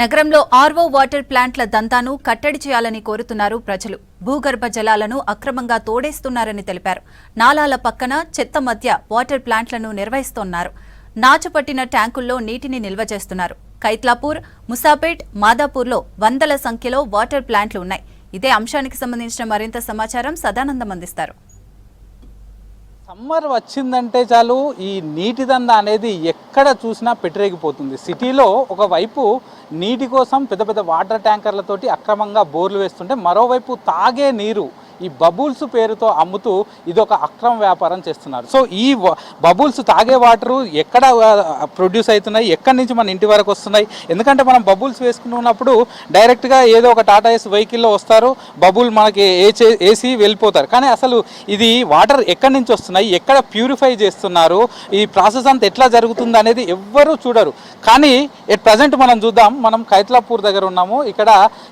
నగరంలో RO water ప్లాంట్ల దంతాను కట్టడి చేయాలని కోరుతున్నారు ప్రజలు. భూగర్భ జలాలను అక్రమంగా తోడేస్తున్నారని తెలిపారు. నాలాల పక్కన చెత్త మధ్య వాటర్ ప్లాంట్లను నిర్వహిస్తున్నారు. నాచపట్టిన ట్యాంకుల్లో నీటిని నిల్వ చేస్తున్నారు. కైత్లాపూర్, ముసాపేట్, మాదాపూర్లో వందల సంఖ్యలో వాటర్ ప్లాంట్లు ఉన్నాయి. ఇదే అంశానికి సంబంధించిన మరింత సమాచారం సదానందం అందిస్తారు. సమ్మర్ వచ్చిందంటే చాలు ఈ నీటి దంద అనేది ఎక్కడ చూసినా పెట్టరేగిపోతుంది. సిటీలో ఒకవైపు నీటి కోసం పెద్ద పెద్ద వాటర్ ట్యాంకర్లతోటి అక్రమంగా బోర్లు వేస్తుంటే, మరోవైపు తాగే నీరు ఈ బబుల్స్ పేరుతో అమ్ముతూ ఇదొక అక్రమ వ్యాపారం చేస్తున్నారు. సో ఈ బబుల్స్ తాగే వాటరు ఎక్కడ ప్రొడ్యూస్ అవుతున్నాయి, ఎక్కడి నుంచి మన ఇంటి వరకు వస్తున్నాయి? ఎందుకంటే మనం బబుల్స్ వేసుకున్నప్పుడు డైరెక్ట్గా ఏదో ఒక టాటా ఏస్ వెహికల్లో వస్తారు, బబుల్ మనకి వేసి వెళ్ళిపోతారు. కానీ అసలు ఇది వాటర్ ఎక్కడి నుంచి వస్తున్నాయి, ఎక్కడ ప్యూరిఫై చేస్తున్నారు, ఈ ప్రాసెస్ అంతా ఎట్లా జరుగుతుంది అనేది ఎవ్వరూ చూడరు. కానీ ఎట్ ప్రజెంట్ మనం చూద్దాం. మనం కైత్లాపూర్ దగ్గర ఉన్నాము. ఇక్కడ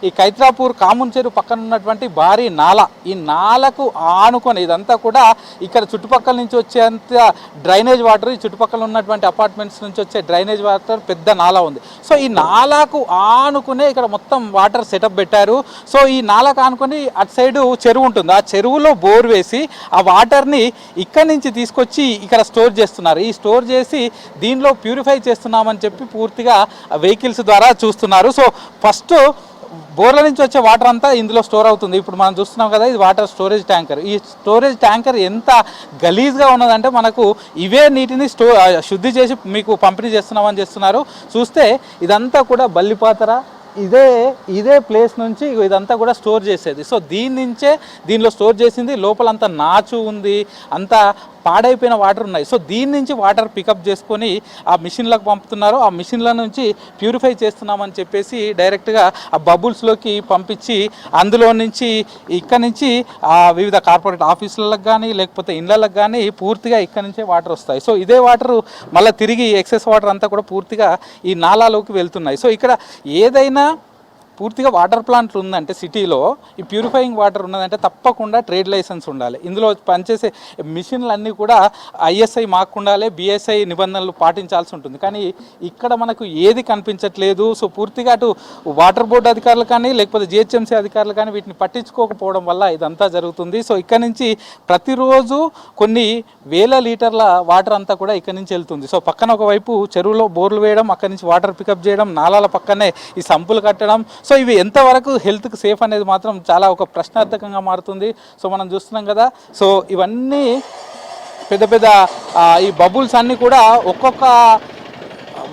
ఈ కైత్లాపూర్ కామున్ చెరువు పక్కన ఉన్నటువంటి భారీ నాల, ఈ నాలకు ఆనుకొని ఇదంతా కూడా ఇక్కడ చుట్టుపక్కల నుంచి వచ్చేంత డ్రైనేజ్ వాటర్, ఈ చుట్టుపక్కల ఉన్నటువంటి అపార్ట్మెంట్స్ నుంచి వచ్చే డ్రైనేజ్ వాటర్ పెద్ద నాలా ఉంది. సో ఈ నాలకు ఆనుకునే ఇక్కడ మొత్తం వాటర్ సెటప్ పెట్టారు. సో ఈ నాలకు ఆనుకొని అటు సైడు చెరువు ఉంటుంది. ఆ చెరువులో బోర్ వేసి ఆ వాటర్ని ఇక్కడి నుంచి తీసుకొచ్చి ఇక్కడ స్టోర్ చేస్తున్నారు. ఈ స్టోర్ చేసి దీనిలో ప్యూరిఫై చేస్తున్నామని చెప్పి పూర్తిగా వెహికల్స్ ద్వారా చూస్తున్నారు. సో ఫస్ట్ బోర్ల నుంచి వచ్చే వాటర్ అంతా ఇందులో స్టోర్ అవుతుంది. ఇప్పుడు మనం చూస్తున్నాం కదా, ఇది వాటర్ స్టోరేజ్ ట్యాంకర్. ఈ స్టోరేజ్ ట్యాంకర్ ఎంత గలీజ్గా ఉన్నదంటే మనకు ఇవే నీటిని శుద్ధి చేసి మీకు పంపిణీ చేస్తున్నారు. చూస్తే ఇదంతా కూడా బల్లిపాతర, ఇదే ప్లేస్ నుంచి ఇదంతా కూడా స్టోర్ చేసేది. సో దీనిలో స్టోర్ చేసింది లోపలంతా నాచు ఉంది, అంతా పాడైపోయిన వాటర్ ఉన్నాయి. సో దీని నుంచి వాటర్ పికప్ చేసుకొని ఆ మిషన్లకు పంపుతున్నారు. ఆ మిషన్ల నుంచి ప్యూరిఫై చేస్తున్నామని చెప్పేసి డైరెక్ట్గా ఆ బబుల్స్లోకి పంపించి అందులో నుంచి ఇక్కడ నుంచి వివిధ కార్పొరేట్ ఆఫీసులకు కానీ లేకపోతే ఇళ్ళకి కానీ పూర్తిగా ఇక్కడ నుంచే వాటర్ వస్తాయి. సో ఇదే వాటర్ మళ్ళీ తిరిగి ఎక్సెస్ వాటర్ అంతా కూడా పూర్తిగా ఈ నాలాలోకి వెళ్తున్నాయి. సో ఇక్కడ ఏదైనా పూర్తిగా వాటర్ ప్లాంట్లు ఉందంటే సిటీలో, ఈ ప్యూరిఫైయింగ్ వాటర్ ఉన్నదంటే తప్పకుండా ట్రేడ్ లైసెన్స్ ఉండాలి. ఇందులో పనిచేసే మిషన్లు అన్నీ కూడా ఐఎస్ఐ మార్క్ ఉండాలి, బిఎస్ఐ నిబంధనలు పాటించాల్సి ఉంటుంది. కానీ ఇక్కడ మనకు ఏది కనిపించట్లేదు. సో పూర్తిగా అటు వాటర్ బోర్డు అధికారులు కానీ లేకపోతే జిహెచ్ఎంసీ అధికారులు కానీ వీటిని పట్టించుకోకపోవడం వల్ల ఇదంతా జరుగుతుంది. సో ఇక్కడ నుంచి ప్రతిరోజు కొన్ని వేల లీటర్ల వాటర్ అంతా కూడా ఇక్కడ నుంచి వెళ్తుంది. సో పక్కన ఒకవైపు చెరువులో బోర్లు వేయడం, అక్కడి నుంచి వాటర్ పికప్ చేయడం, నాలాల పక్కనే ఈ సంపులు కట్టడం. సో ఇవి ఎంతవరకు హెల్త్కి సేఫ్ అనేది మాత్రం చాలా ఒక ప్రశ్నార్థకంగా మారుతుంది. సో మనం చూస్తున్నాం కదా, సో ఇవన్నీ పెద్ద పెద్ద ఈ బబుల్స్ అన్నీ కూడా ఒక్కొక్క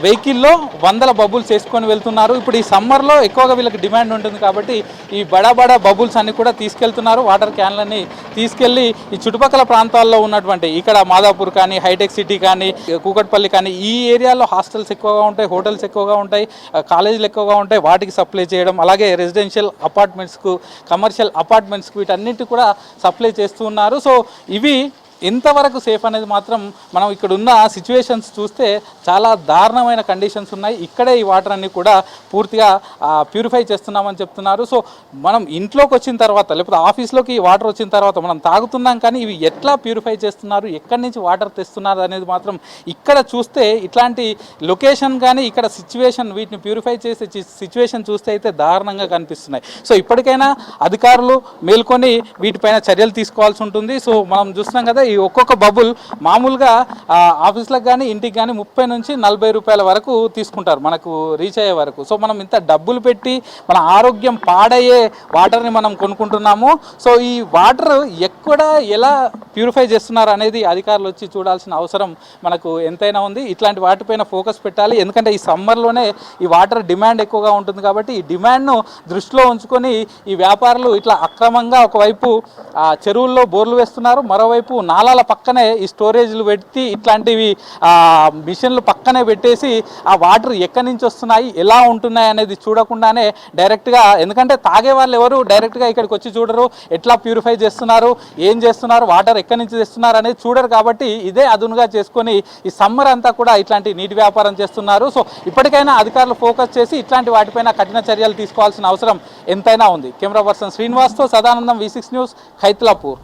వెహికల్లో వందల బబుల్స్ వేసుకొని వెళ్తున్నారు. ఇప్పుడు ఈ సమ్మర్లో ఎక్కువగా వీళ్ళకి డిమాండ్ ఉంటుంది కాబట్టి ఈ బడా బబుల్స్ అన్ని కూడా తీసుకెళ్తున్నారు. వాటర్ క్యాన్లన్నీ తీసుకెళ్ళి ఈ చుట్టుపక్కల ప్రాంతాల్లో ఉన్నటువంటి ఇక్కడ మాదాపూర్ కానీ, హైటెక్ సిటీ కానీ, కూకట్పల్లి కానీ ఈ ఏరియాలో హాస్టల్స్ ఎక్కువగా ఉంటాయి, హోటల్స్ ఎక్కువగా ఉంటాయి, కాలేజీలు ఎక్కువగా ఉంటాయి, వాటికి సప్లై చేయడం, అలాగే రెసిడెన్షియల్ అపార్ట్మెంట్స్కు, కమర్షియల్ అపార్ట్మెంట్స్కు వీటన్నిటి కూడా సప్లై చేస్తూ ఉన్నారు. సో ఇవి ఎంతవరకు సేఫ్ అనేది మాత్రం మనం ఇక్కడ ఉన్న సిచ్యువేషన్స్ చూస్తే చాలా దారుణమైన కండిషన్స్ ఉన్నాయి. ఇక్కడే ఈ వాటర్ అన్ని కూడా పూర్తిగా ప్యూరిఫై చేస్తున్నామని చెప్తున్నారు. సో మనం ఇంట్లోకి వచ్చిన తర్వాత లేకపోతే ఆఫీస్లోకి ఈ వాటర్ వచ్చిన తర్వాత మనం తాగుతున్నాం, కానీ ఇవి ఎట్లా ప్యూరిఫై చేస్తున్నారు, ఎక్కడి నుంచి వాటర్ తెస్తున్నారు అనేది మాత్రం ఇక్కడ చూస్తే ఇట్లాంటి లొకేషన్ కానీ ఇక్కడ సిచ్యువేషన్, వీటిని ప్యూరిఫై చేసే సిచ్యువేషన్ చూస్తే అయితే దారుణంగా కనిపిస్తున్నాయి. సో ఇప్పటికైనా అధికారులు మేల్కొని వీటిపైన చర్యలు తీసుకోవాల్సి ఉంటుంది. సో మనం చూస్తున్నాం కదా, ఈ ఒక్కొక్క బబుల్ మామూలుగా ఆఫీసులకు కానీ ఇంటికి కానీ 30 నుంచి 40 రూపాయల వరకు తీసుకుంటారు మనకు రీచ్ అయ్యే వరకు. సో మనం ఇంత డబ్బులు పెట్టి మన ఆరోగ్యం పాడయ్యే వాటర్ని మనం కొనుక్కుంటున్నాము. సో ఈ వాటర్ ఎక్కడ ఎలా ప్యూరిఫై చేస్తున్నారు అనేది అధికారులు వచ్చి చూడాల్సిన అవసరం మనకు ఎంతైనా ఉంది. ఇట్లాంటి వాటిపైన ఫోకస్ పెట్టాలి. ఎందుకంటే ఈ సమ్మర్లోనే ఈ వాటర్ డిమాండ్ ఎక్కువగా ఉంటుంది కాబట్టి ఈ డిమాండ్ను దృష్టిలో ఉంచుకొని ఈ వ్యాపారులు ఇట్లా అక్రమంగా ఒకవైపు చెరువుల్లో బోర్లు వేస్తున్నారు, మరోవైపు నాలాల పక్కనే ఈ స్టోరేజ్లు పెట్టి ఇట్లాంటివి మిషన్లు పక్కనే పెట్టేసి ఆ వాటర్ ఎక్కడి నుంచి వస్తున్నాయి, ఎలా ఉంటున్నాయి అనేది చూడకుండానే డైరెక్ట్గా, ఎందుకంటే తాగే వాళ్ళు ఎవరు డైరెక్ట్గా ఇక్కడికి వచ్చి చూడరు, ఎట్లా ప్యూరిఫై చేస్తున్నారు, ఏం చేస్తున్నారు, వాటర్ ఎక్కడి నుంచి తెస్తున్నారు అనేది చూడరు. కాబట్టి ఇదే అదునుగా చేసుకొని ఈ సమ్మర్ అంతా కూడా ఇట్లాంటి నీటి వ్యాపారం చేస్తున్నారు. సో ఇప్పటికైనా అధికారులు ఫోకస్ చేసి ఇట్లాంటి వాటిపైన కఠిన చర్యలు తీసుకోవాల్సిన అవసరం ఎంతైనా ఉంది. కెమెరా పర్సన్ శ్రీనివాస్తో సదానందం, V6 న్యూస్, కైత్లాపూర్.